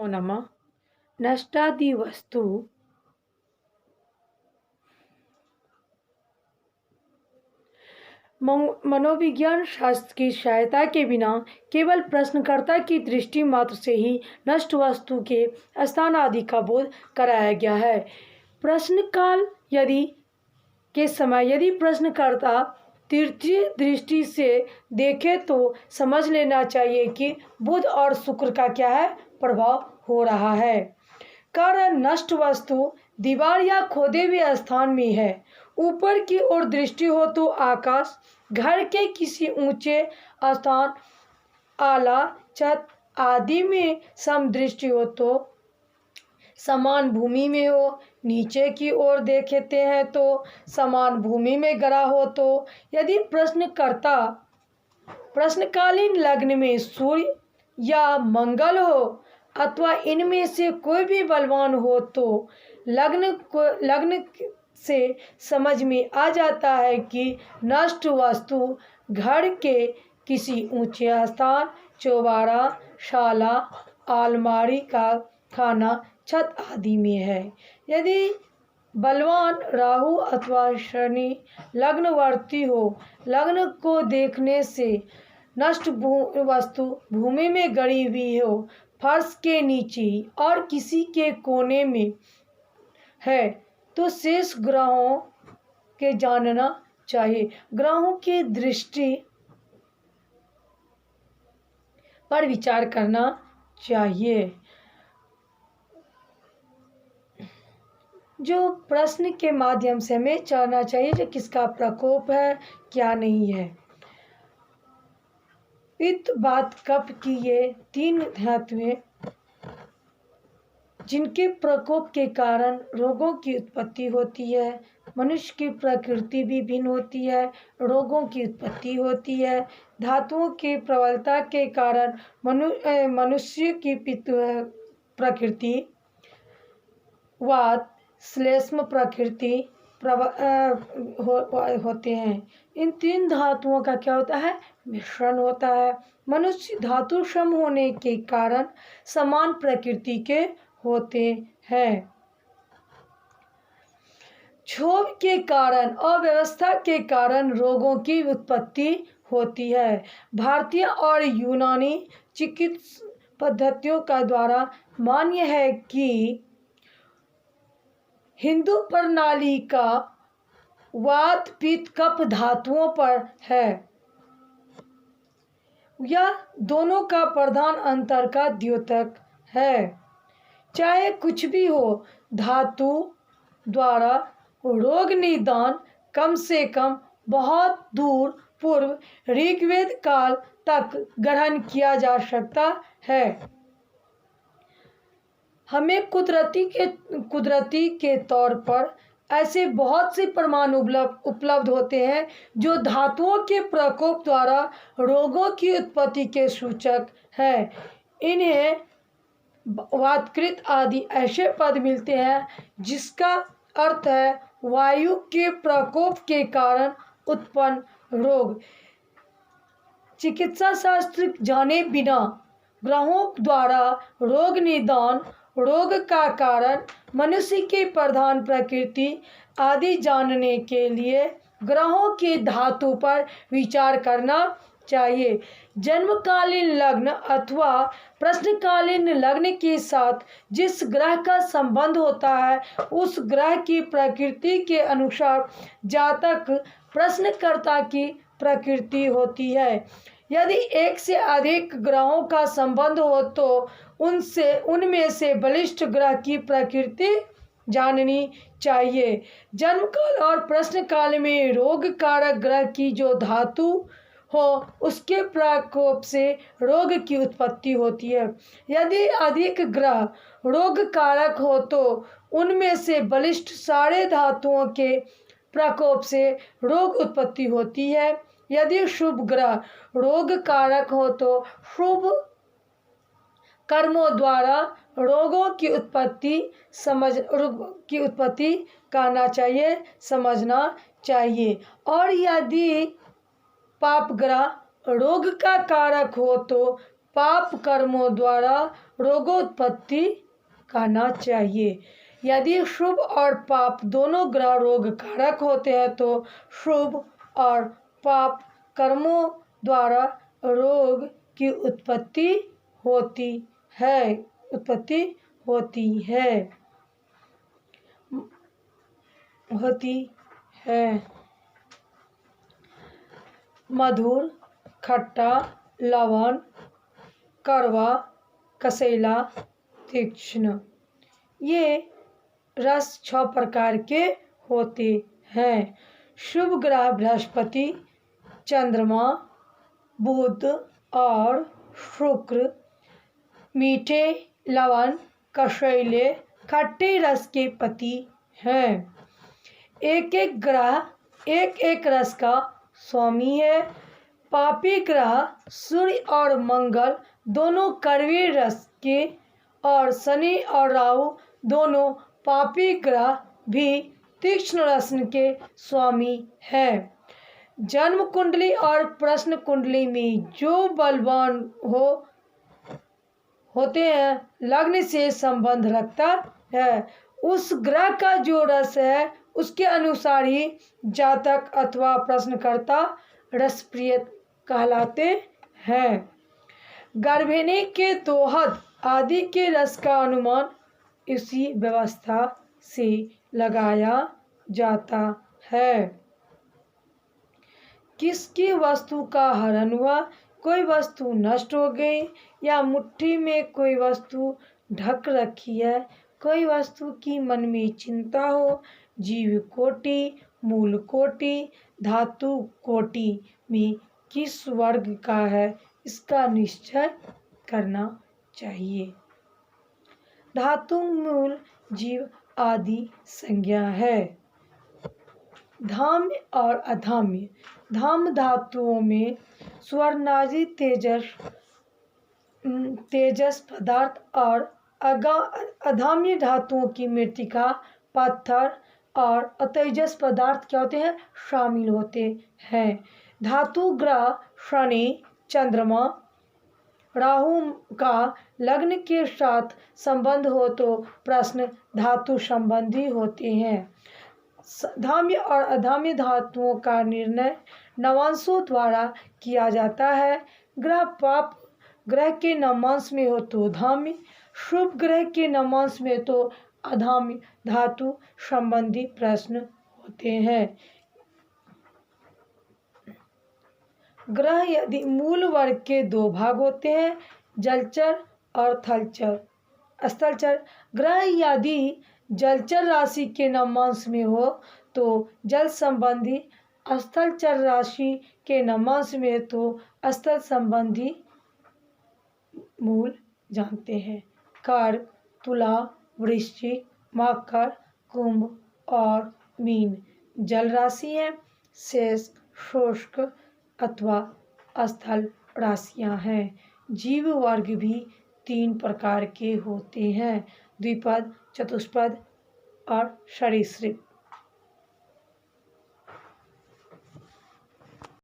नमः। नष्टादि वस्तु मनोविज्ञान शास्त्र की सहायता के बिना केवल प्रश्नकर्ता की दृष्टि मात्र से ही नष्ट वस्तु के स्थान आदि का बोध कराया गया है। प्रश्न काल यदि प्रश्नकर्ता तृतीय दृष्टि से देखे तो समझ लेना चाहिए कि बुध और शुक्र का क्या है प्रभाव हो रहा है। कारण नष्ट वस्तु दीवार या खोदे हुए स्थान में है। ऊपर की ओर दृष्टि हो तो आकाश, घर के किसी ऊंचे स्थान, आला, छत आदि में समदृष्टि हो तो समान भूमि में हो। नीचे की ओर देखते हैं तो समान भूमि में गिरा हो। तो यदि प्रश्नकर्ता प्रश्नकालीन लग्न में सूर्य या मंगल हो अथवा इनमें से कोई भी बलवान हो तो लग्न से समझ में आ जाता है कि नष्ट वस्तु घर के किसी ऊंचे स्थान, चौबारा, शाला, अलमारी का खाना, छत आदि में है। यदि बलवान राहु अथवा शनि लग्नवर्ती हो, लग्न को देखने से नष्ट वस्तु भूमि में गड़ी हुई हो, फर्श के नीचे और किसी के कोने में है तो शेष ग्रहों के जानना चाहिए। ग्रहों की दृष्टि पर विचार करना चाहिए। जो प्रश्न के माध्यम से हमें जानना चाहिए कि किसका प्रकोप है क्या नहीं है। पित्त, वात, कफ की ये 3 धातुएं जिनके प्रकोप के कारण रोगों की उत्पत्ति होती है। मनुष्य की प्रकृति भी भिन्न होती है, रोगों की उत्पत्ति होती है। धातुओं की प्रबलता के कारण मनुष्य की पित्त प्रकृति, वात, श्लेष्म प्रकृति होते हैं। इन 3 धातुओं का क्या होता है मिश्रण होता है। मनुष्य धातु सम होने के कारण समान प्रकृति के होते हैं। क्षोभ के कारण, अव्यवस्था के कारण रोगों की उत्पत्ति होती है। भारतीय और यूनानी चिकित्सा पद्धतियों का द्वारा मान्य है कि हिंदू प्रणाली का वात, पित्त, कफ धातुओं पर है। यह दोनों का प्रधान अंतर का द्योतक है। चाहे कुछ भी हो, धातु द्वारा रोग निदान कम से कम बहुत दूर पूर्व ऋग्वेद काल तक ग्रहण किया जा सकता है। हमें कुदरती के तौर पर ऐसे बहुत से प्रमाण उपलब्ध होते हैं जो धातुओं के प्रकोप द्वारा रोगों की उत्पत्ति के सूचक है। इन्हें वातकृत आदि ऐसे पद मिलते हैं जिसका अर्थ है वायु के प्रकोप के कारण उत्पन्न रोग। चिकित्सा शास्त्र जाने बिना ग्रहों द्वारा रोग निदान, रोग का कारण, मनुष्य की प्रधान प्रकृति आदि जानने के लिए ग्रहों की धातु पर विचार करना चाहिए। जन्मकालीन लग्न अथवा प्रश्नकालीन लग्न के साथ जिस ग्रह का संबंध होता है उस ग्रह की प्रकृति के अनुसार जातक प्रश्नकर्ता की प्रकृति होती है। यदि एक से अधिक ग्रहों का संबंध हो तो उनमें से बलिष्ठ ग्रह की प्रकृति जाननी चाहिए। जन्मकाल और प्रश्नकाल में रोग कारक ग्रह की जो धातु हो उसके प्रकोप से रोग की उत्पत्ति होती है। यदि अधिक ग्रह रोग कारक हो तो उनमें से बलिष्ठ सारे धातुओं के प्रकोप से रोग उत्पत्ति होती है। यदि शुभ ग्रह रोग कारक हो तो शुभ कर्मों द्वारा रोगों की उत्पत्ति करना चाहिए, समझना चाहिए। और यदि पाप ग्रह रोग का कारक हो तो पाप कर्मों द्वारा रोगोत्पत्ति कहना चाहिए। यदि शुभ और पाप दोनों ग्रह रोग कारक होते हैं तो शुभ और पाप कर्मों द्वारा रोग की उत्पत्ति होती है। मधुर, खट्टा, लवण, कड़वा, कसैला, तीक्ष्ण, ये रस 6 प्रकार के होते हैं। शुभ ग्रह बृहस्पति, चंद्रमा, बुध और शुक्र मीठे, लवण, कसैले, खट्टे रस के पति हैं। एक एक ग्रह एक एक रस का स्वामी है। पापी ग्रह सूर्य और मंगल दोनों कड़वे रस के और शनि और राहु दोनों पापी ग्रह भी तीक्ष्ण रस के स्वामी है। जन्म कुंडली और प्रश्न कुंडली में जो बलवान होते हैं लग्न से संबंध रखता है, उस ग्रह का जो रस है उसके अनुसार ही जातक अथवा प्रश्नकर्ता रसप्रिय कहलाते हैं। गर्भिणी के दोहद आदि के रस का अनुमान इसी व्यवस्था से लगाया जाता है। किसकी वस्तु का हरण हुआ, कोई वस्तु नष्ट हो गई या मुट्ठी में कोई वस्तु ढक रखी है, कोई वस्तु की मन में चिंता हो, जीव कोटि, मूल कोटि, धातु कोटि में किस वर्ग का है इसका निश्चय करना चाहिए। धातु मूल जीव आदि संज्ञा है। धाम्य और अधाम्य, धाम धातुओं में स्वर्णादि तेजस पदार्थ और अधाम्य धातुओं की मृत्तिका, पत्थर और अतेजस पदार्थ क्या होते हैं, शामिल होते हैं। धातु ग्रह शनि, चंद्रमा, राहु का लग्न के साथ संबंध हो तो प्रश्न धातु संबंधी होते हैं। धाम्य और अधाम्य धातुओं का निर्णय नवांशों द्वारा किया जाता है। ग्रह पाप ग्रह के नवांश में हो तो धाम्य, शुभ ग्रह के नवांश में तो अधाम्य धातु संबंधी प्रश्न होते हैं। ग्रह यदि मूल वर्ग के 2 भाग होते हैं, जलचर और स्थलचर। ग्रह यदि जलचर राशि के नवांश में हो तो जल संबंधी, स्थलचर राशि के नवांश में तो स्थल संबंधी मूल जानते हैं। कर्क, तुला, वृश्चिक, मकर, कुंभ और मीन जल राशि है। शेष शुष्क अथवा स्थल राशियां हैं। जीव वर्ग भी 3 प्रकार के होते हैं, द्विपद, चतुष्पद और सरीसृप।